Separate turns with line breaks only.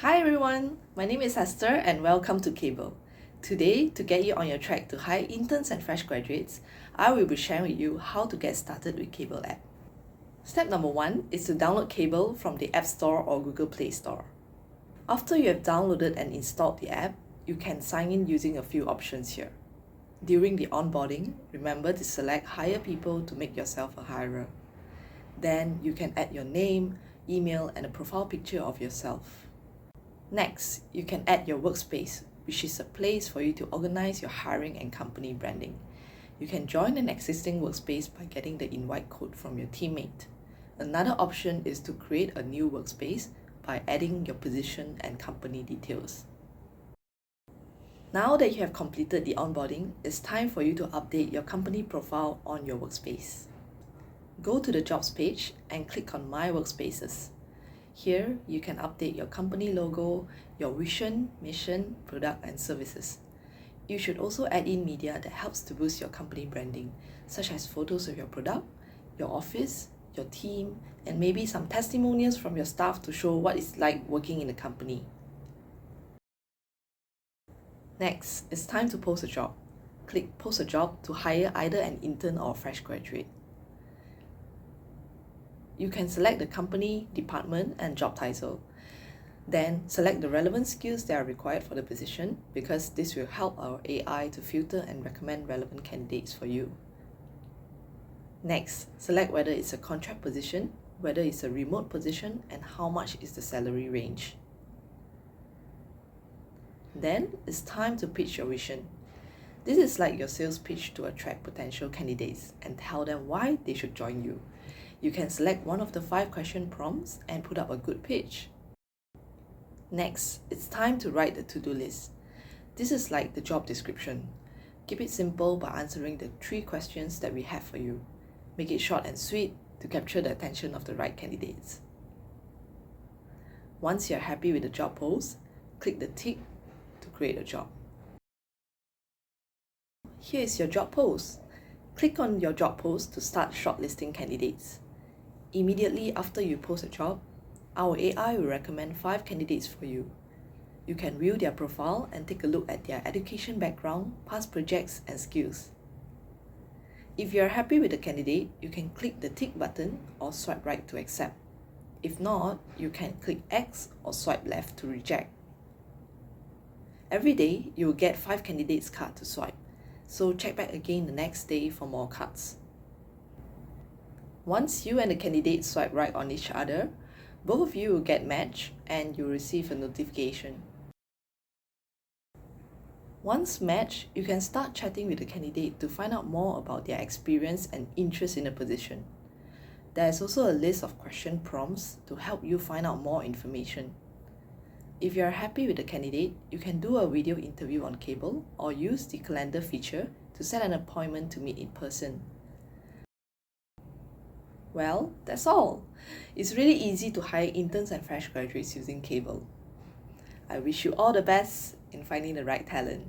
Hi everyone, my name is Esther and welcome to Kabel. Today, to get you on your track to hire interns and fresh graduates, I will be sharing with you how to get started with Kabel app. Step number 1 is to download Kabel from the App Store or Google Play Store. After you have downloaded and installed the app, you can sign in using a few options here. During the onboarding, remember to select Hire People to make yourself a hirer. Then you can add your name, email, and a profile picture of yourself. Next, you can add your workspace, which is a place for you to organize your hiring and company branding. You can join an existing workspace by getting the invite code from your teammate. Another option is to create a new workspace by adding your position and company details. Now that you have completed the onboarding, it's time for you to update your company profile on your workspace. Go to the Jobs page and click on My Workspaces. Here, you can update your company logo, your vision, mission, product, and services. You should also add in media that helps to boost your company branding, such as photos of your product, your office, your team, and maybe some testimonials from your staff to show what it's like working in the company. Next, it's time to post a job. Click Post a Job to hire either an intern or a fresh graduate. You can select the company, department, and job title. Then select the relevant skills that are required for the position, because this will help our AI to filter and recommend relevant candidates for you. Next, select whether it's a contract position, whether it's a remote position, and how much is the salary range. Then it's time to pitch your vision. This is like your sales pitch to attract potential candidates and tell them why they should join you. You can select one of the 5 question prompts and put up a good pitch. Next, it's time to write the to-do list. This is like the job description. Keep it simple by answering the 3 questions that we have for you. Make it short and sweet to capture the attention of the right candidates. Once you're happy with the job post, click the tick to create a job. Here is your job post. Click on your job post to start shortlisting candidates. Immediately after you post a job, our AI will recommend 5 candidates for you. You can view their profile and take a look at their education background, past projects, and skills. If you are happy with the candidate, you can click the tick button or swipe right to accept. If not, you can click X or swipe left to reject. Every day, you will get 5 candidates card to swipe, so check back again the next day for more cards. Once you and the candidate swipe right on each other, both of you will get matched and you'll receive a notification. Once matched, you can start chatting with the candidate to find out more about their experience and interest in the position. There is also a list of question prompts to help you find out more information. If you are happy with the candidate, you can do a video interview on Kabel or use the calendar feature to set an appointment to meet in person. Well, that's all. It's really easy to hire interns and fresh graduates using Kabel. I wish you all the best in finding the right talent.